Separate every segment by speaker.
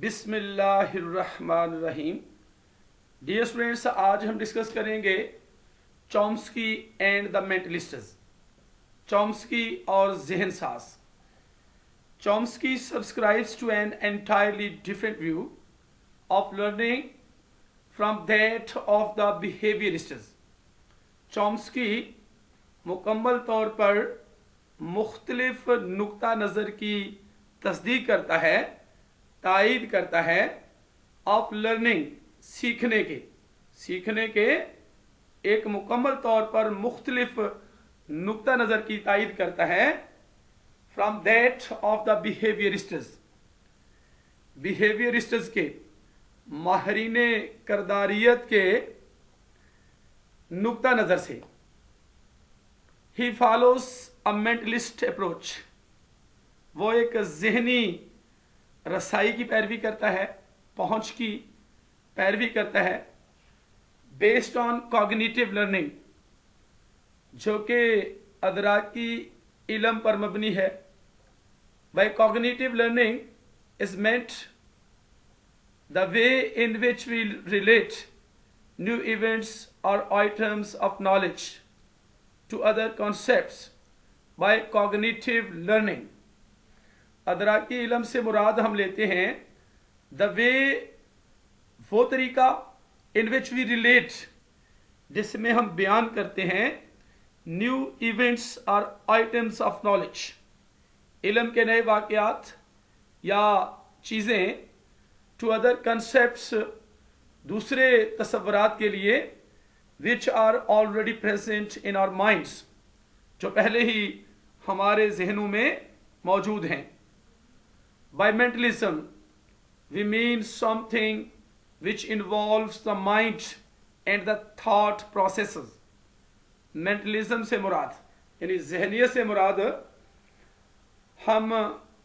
Speaker 1: बिस्मिल्लाहिर्रहमानिर्रहीम। Dear students, आज हम डिस्कस करेंगे Chomsky and the mentalists. Chomsky और जहन साज। Chomsky subscribes to an entirely different view of learning from that of the behaviourists. Chomsky मुकम्मल तौर पर मुख्तलिफ नुक्ता नज़र की तस्दीक करता है, तायीद करता है ऑफ लर्निंग, सीखने के एक मुकम्मल तौर पर मुख्तलिफ नुक्ता नज़र की तायीद करता है फ्राम दैट ऑफ द बिहेवियरिस्ट्स के माहरीन करदारियत के नुक्ता नज़र से। ही फॉलोस अ मेंटलिस्ट अप्रोच, वो एक जहनी रसाई की पैरवी करता है, पहुंच की पैरवी करता है, बेस्ड ऑन कॉग्निटिव लर्निंग, जो कि अदराकी इल्म पर मबनी है। By cognitive learning is meant the way in which we relate new events और items of knowledge to other concepts by cognitive learning. अदराकी इल्म से मुराद हम लेते हैं द वे, वो तरीका, इन विच वी रिलेट, जिसमें हम बयान करते हैं न्यू इवेंट्स और आइटम्स ऑफ नॉलेज, इल्म के नए वाक़यात या चीज़ें, टू अदर कंसेप्ट्स, दूसरे तसव्वुरात के लिए, which are already present in our minds, जो पहले ही हमारे जहनों में मौजूद हैं। By mentalism, we mean something which involves the mind and the thought processes. Mentalism से मुराद यानी जहनियत से मुराद हम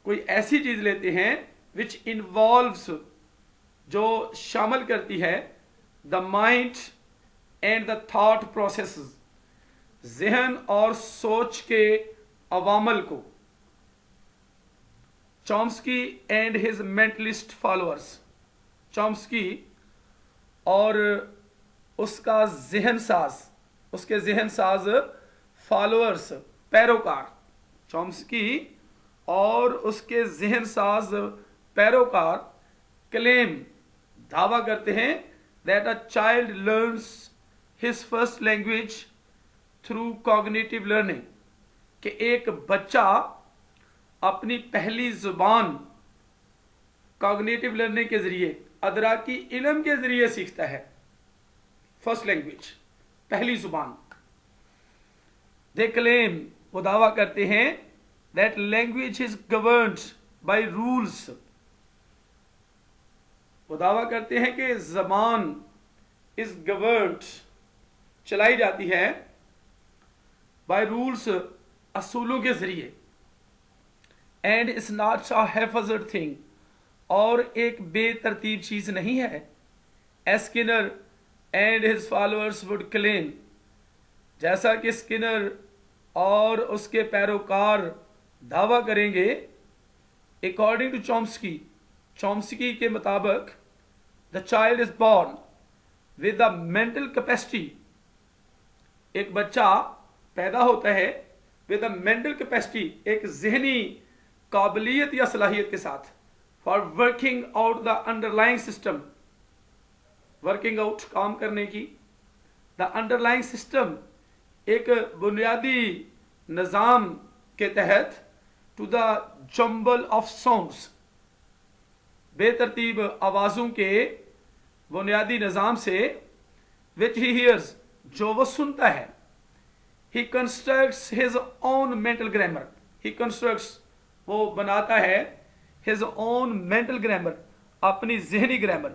Speaker 1: कोई ऐसी चीज़ लेते हैं which involves, जो शामिल करती है the mind and the thought processes, जहन और सोच के अवामल को। Chomsky and his mentalist followers, Chomsky और उसका जहन साज फॉलोअर्स, पैरोकार, चॉम्स्की और उसके जहन साज पैरोकार क्लेम, दावा करते हैं that a child learns his first language through cognitive learning, कि एक बच्चा अपनी पहली जुबान कॉग्निटिव लर्निंग के जरिए, अदराकी इल्म के जरिए सीखता है। फर्स्ट लैंग्वेज, पहली जुबान। दे क्लेम, वो दावा करते हैं that language is governed by rules, वो दावा करते हैं कि जबान इज गवर्न्ड, चलाई जाती है, बाय रूल्स, असूलों के जरिए। And it's not a haphazard thing, और एक बेतरतीब चीज़ नहीं है। Skinner and his followers would claim, जैसा कि स्किनर और उसके पैरोकार दावा करेंगे। अकॉर्डिंग टू चॉम्स्की, चॉम्स्की के मुताबिक, the child is born with the mental capacity, एक बच्चा पैदा होता है विद द मेंटल कैपेसिटी, एक जहनी काबिलियत या सलाहियत के साथ, for working out the underlying system, working out, काम करने की, द अंडरलाइंग सिस्टम, एक बुनियादी निज़ाम के तहत, to the jumble of sounds, बेतरतीब आवाज़ों के बुनियादी निज़ाम से, विच ही हियर्स, जो वो सुनता है। He constructs his own mental grammar, he constructs, वो बनाता है हिज ओन मेंटल ग्रामर, अपनी जहनी ग्रामर,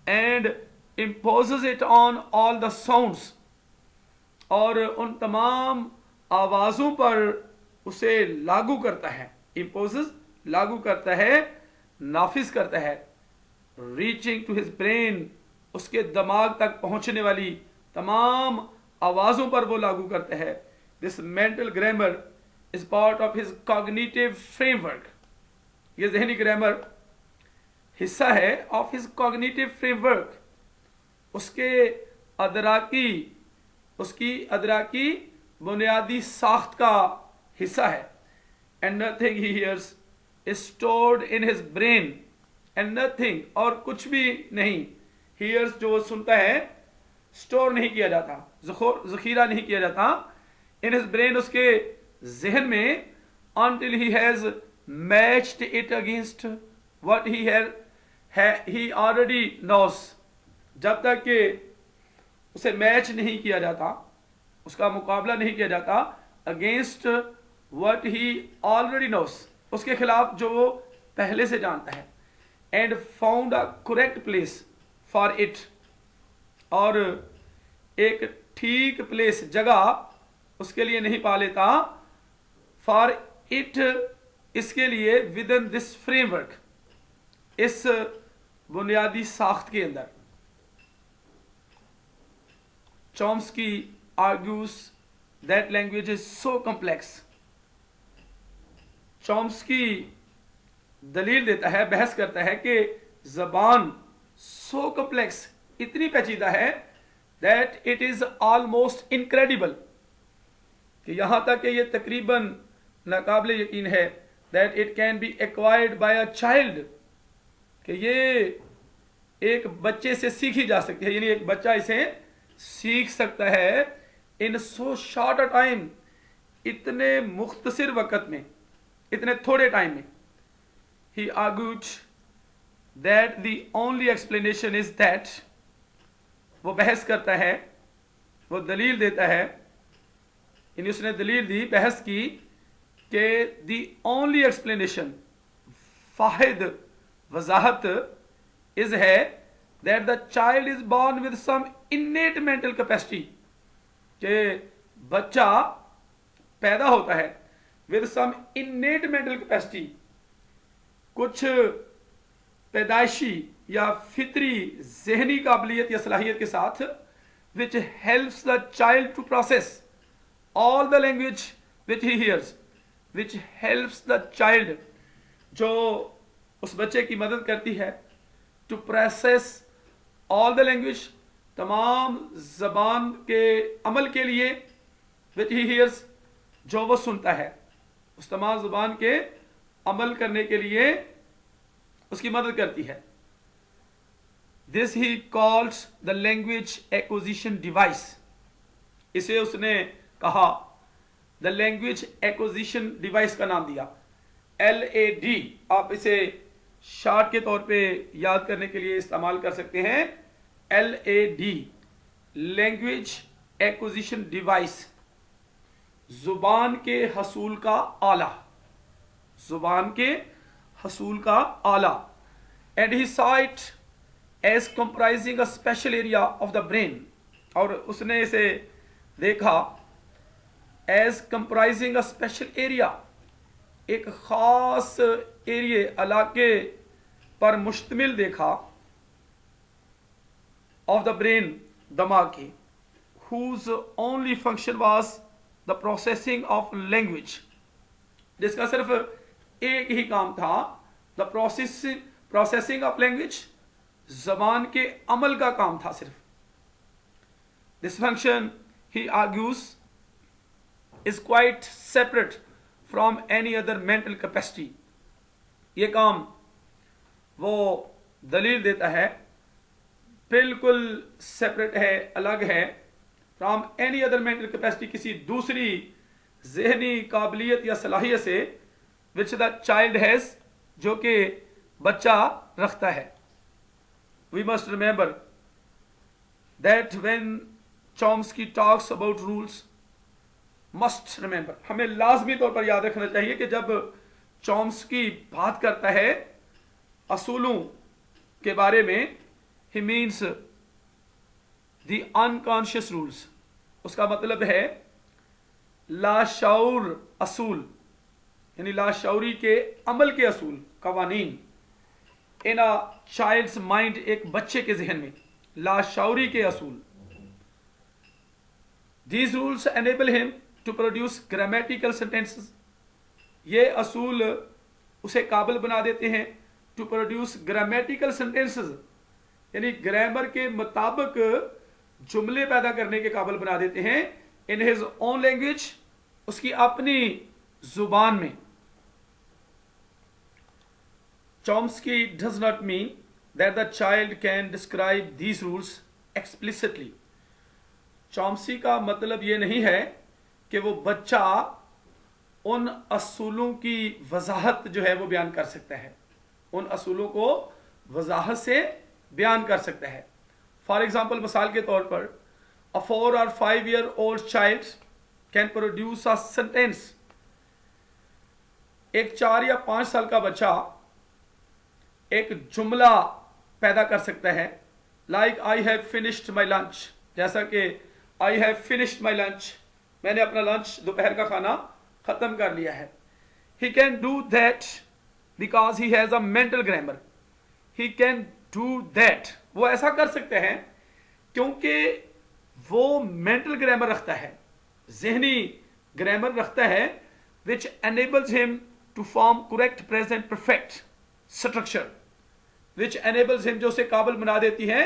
Speaker 1: and imposes it on all the sounds, और उन तमाम आवाज़ों पर उसे लागू करता है। इम्पोजेज, लागू करता है, नाफिज करता है। रीचिंग टू हिज ब्रेन, उसके दिमाग तक पहुंचने वाली तमाम आवाज़ों पर वो लागू करता है। This mental grammar is part of his cognitive framework, ये जहनी ग्रामर हिस्सा है ऑफ हिज कॉग्निटिव फ्रेमवर्क, उसके उसकी अदराकी बुनियादी साख्त का हिस्सा है। And nothing he hears is stored in his brain, and nothing, और कुछ भी नहीं, हियर्स जो सुनता है, स्टोर नहीं किया जाता, जखीरा नहीं किया जाता, इन हिज ब्रेन, उसके जहन में, until he has matched it against what he already knows, जब तक कि उसे मैच नहीं किया जाता, उसका मुकाबला नहीं किया जाता, against what he already knows, उसके खिलाफ जो वो पहले से जानता है, and found a correct place for it, और एक ठीक प्लेस, जगह उसके लिए नहीं पा लेता, फॉर इट, इसके लिए, विद इन दिस फ्रेमवर्क, इस बुनियादी साख्त के अंदर। Chomsky argues that language is so complex. Chomsky दलील देता है, बहस करता है कि जबान सो कॉम्प्लेक्स, इतनी पेचीदा है, that it is almost incredible, कि यहां तक कि यह तकरीबन नाकाबिले यकीन है, that it can be acquired by a child, कि ये एक बच्चे से सीखी जा सकती है, यानी एक बच्चा इसे सीख सकता है इन सो शॉर्ट अ टाइम, इतने मुख्तसर वक्त में, इतने थोड़े टाइम में। He argued that the only explanation is that, वो बहस करता है, वो दलील देता है, यानी उसने दलील दी, बहस की, कि द ओनली एक्सप्लेनेशन, फाहिद वजाहत, इज है that the child is born with some innate mental capacity, कि बच्चा पैदा होता है with some innate mental capacity, कुछ पैदाइशी या फितरी जहनी काबिलियत या सलाहियत के साथ, which helps the child to process all the language which he hears, which helps the child, जो उस बच्चे की मदद करती है, to process all the language, तमाम जबान के अमल के लिए, विच ही हियर्स, जो वो सुनता है, उस तमाम जुबान के अमल करने के लिए उसकी मदद करती है। This he calls the language acquisition device, इसे उसने कहा द लैंग्वेज एक्विजिशन डिवाइस का नाम दिया, LAD, आप इसे शॉर्ट के तौर पे याद करने के लिए इस्तेमाल कर सकते हैं, LAD, लैंग्वेज एक्विजिशन डिवाइस, जुबान के हसूल का आला, जुबान के हसूल का आला। And he saw it as comprising a special area of the brain, और उसने इसे देखा as comprising a special area, एक खास एरिए, इलाके पर मुश्तमिल देखा, ऑफ द ब्रेन, दिमाग की, whose only function was the processing of language, जिसका सिर्फ एक ही काम था, द प्रोसेसिंग ऑफ लैंग्वेज, जबान के अमल का काम था सिर्फ। This function he argues is quite separate from any other mental capacity, ये काम वो दलील देता है, बिल्कुल सेपरेट है, अलग है, from any other mental capacity, किसी दूसरी जहनी काबिलियत या सलाहियत से, विच द चाइल्ड हैज, जो कि बच्चा रखता है। We must remember that when Chomsky talks about rules, must remember, हमें लाजमी तौर पर याद रखना चाहिए कि जब चॉम्स्की बात करता है असूलों के बारे में, ही मीन्स द अनकॉन्शियस रूल्स, उसका मतलब है लाशऊर असूल, यानी लाशऊरी के अमल के असूल, कवानीन, इन अ चाइल्ड्स माइंड, एक बच्चे के जहन में लाशऊरी के असूल। These rules enable him to produce grammatical sentences, ये असूल उसे काबिल बना देते हैं टू प्रोड्यूस ग्रामेटिकल सेंटेंसेस, यानी ग्रामर के मुताबिक जुमले पैदा करने के काबिल बना देते हैं, इन हिज ओन लैंग्वेज, उसकी अपनी जुबान में। Chomsky does not mean that the child can describe these rules explicitly. Chomsky का मतलब यह नहीं है कि वो बच्चा उन असूलों की वजाहत जो है वो बयान कर सकता है, उन असूलों को वजाहत से बयान कर सकता है। फॉर एग्जाम्पल, मिसाल के तौर पर, अ 4 or 5 year old child can produce a sentence. एक 4 या 5 साल का बच्चा एक जुमला पैदा कर सकता है, like I have finished my lunch, जैसा कि I have finished my lunch, मैंने अपना लंच, दोपहर का खाना खत्म कर लिया है। He can do that because he has a mental grammar. He can do that, वो ऐसा कर सकते हैं क्योंकि वो मेंटल ग्रामर रखता है, जहनी ग्रामर रखता है, which enables him to form correct present perfect structure, which enables him, जो उसे काबिल बना देती है,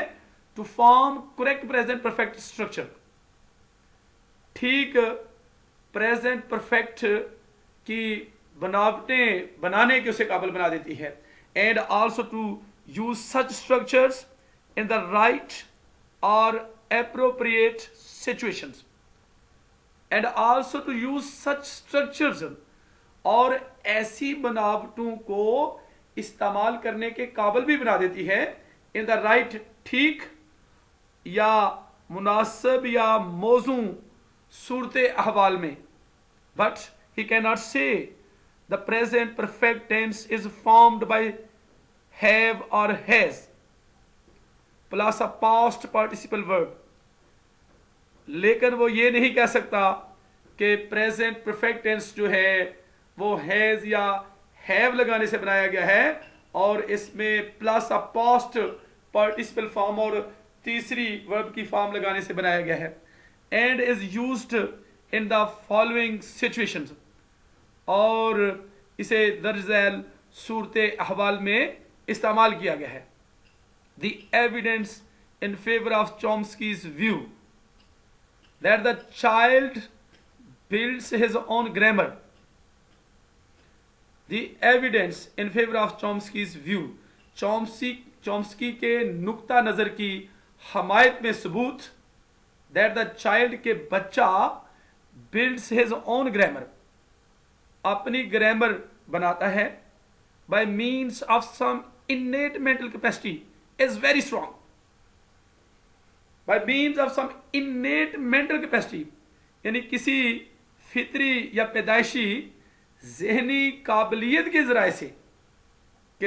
Speaker 1: to form correct present perfect structure, ठीक प्रेजेंट परफेक्ट की बनावटें बनाने के उसे काबिल बना देती है, and also to use such structures in the right और appropriate situations, and also to use such structures, और ऐसी बनावटों को इस्तेमाल करने के काबिल भी बना देती है, इन द राइट, ठीक या मुनासिब या मौजू सूरत अहवाल में। But he can not say the present perfect tense is formed by have or has plus a past participle verb. लेकिन वो ये नहीं कह सकता कि प्रेजेंट परफेक्ट टेंस जो है वो हैज या हैव लगाने से बनाया गया है और इसमें plus a past participle form और तीसरी वर्ब की फॉर्म लगाने से बनाया गया है, and is used in the following situations, और इसे दर्ज झैल सूरत अहवाल में इस्तेमाल किया गया है। The evidence in favor of Chomsky's view that the child builds his own grammar. The evidence in favor of Chomsky's view, Chomsky के नुक्ता नज़र की हमायत में सबूत, that the child के बच्चा builds his own grammar, अपनी ग्रामर बनाता है, by means of some innate mental capacity is very strong, by means of some innate mental capacity, यानी किसी फितरी या पैदाइशी जहनी काबिलियत के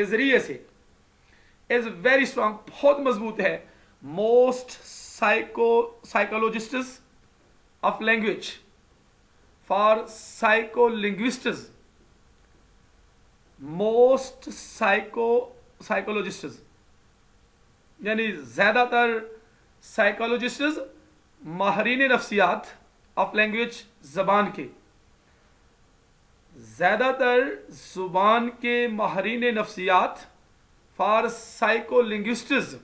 Speaker 1: जरिए से is very strong, बहुत मजबूत है। most psychologists of language, for psycholinguists, most psychologists यानी ज़्यादातर साइकोलॉजिस्ट्स माहरीन नफ्सियात ऑफ लैंग्वेज, ज़बान के, ज़्यादातर ज़ुबान के माहरीन नफ्सियात, फॉर साइकोलिंग्विस्ट्स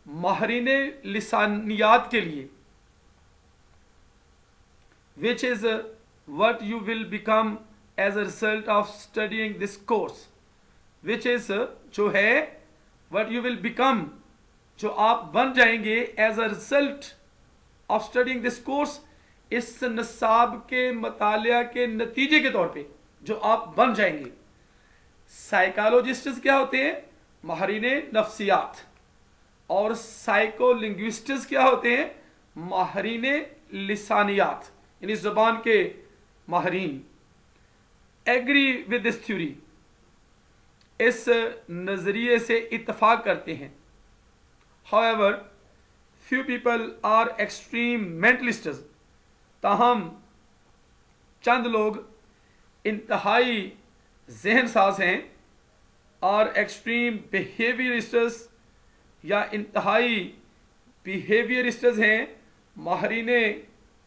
Speaker 1: माहरीन लिसानियात के लिए, which is what you will become as a result of studying this course, which is जो है what you will become, जो आप बन जाएंगे as a result of studying this course, इस निसाब के मतालिया के नतीजे के तौर पे जो आप बन जाएंगे। साइकोलॉजिस्ट्स क्या होते हैं? माहरीन नफ्सियात। और साइकोलिंग्विस्ट्स क्या होते हैं? माहरीन लिसानियात, यानी ज़ुबान के माहरीन। एग्री विद दिस थ्योरी, इस नज़रिए से इत्तफाक करते हैं। However few people are extreme mentalists, ताहम चंद लोग इंतहाई जहन साज हैं, और एक्सट्रीम बिहेवियरिस्ट्स या इंतहाई बिहेवियरिस्ट्स हैं, माहरीन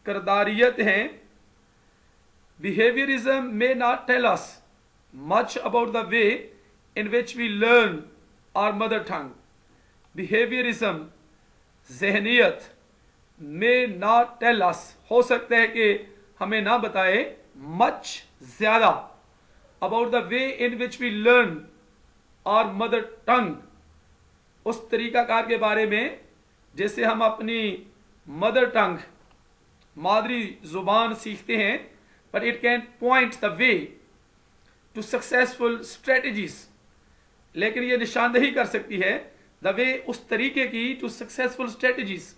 Speaker 1: किरदारियत हैं। Behaviorism may not tell us much about the way in which we learn our mother tongue. Behaviorism, जहनियत may not tell us, हो सकता है कि हमें ना बताए much ज़्यादा about the way in which we learn our mother tongue, उस तरीकाकार के बारे में जैसे हम अपनी मदर टंग मादरी जुबान सीखते हैं, but it can point the way to successful strategies, लेकिन ये निशानदेही कर सकती है द वे, उस तरीके की, टू सक्सेसफुल स्ट्रेटजीज,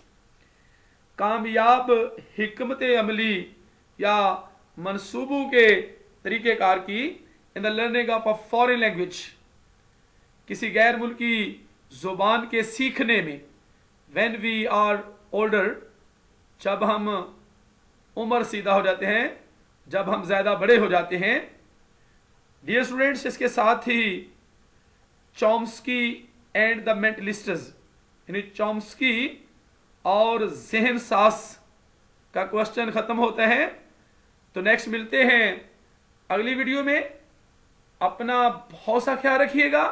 Speaker 1: कामयाब हिकमत अमली या मनसूबों के तरीक़ेकार की, in the learning of a foreign language, किसी गैर मुल्की ज़ुबान के सीखने में, व्हेन वी आर ओल्डर, जब हम उम्र सीधा हो जाते हैं, जब हम ज़्यादा बड़े हो जाते हैं। डियर स्टूडेंट्स, इसके साथ ही चॉम्स्की एंड द मेंटलिस्ट्स, यानी चॉम्स्की और जहन सास का क्वेश्चन ख़त्म होता है। तो नेक्स्ट मिलते हैं अगली वीडियो में। अपना बहुत सा ख्याल रखिएगा।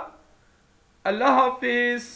Speaker 1: अल्लाह हाफिज़।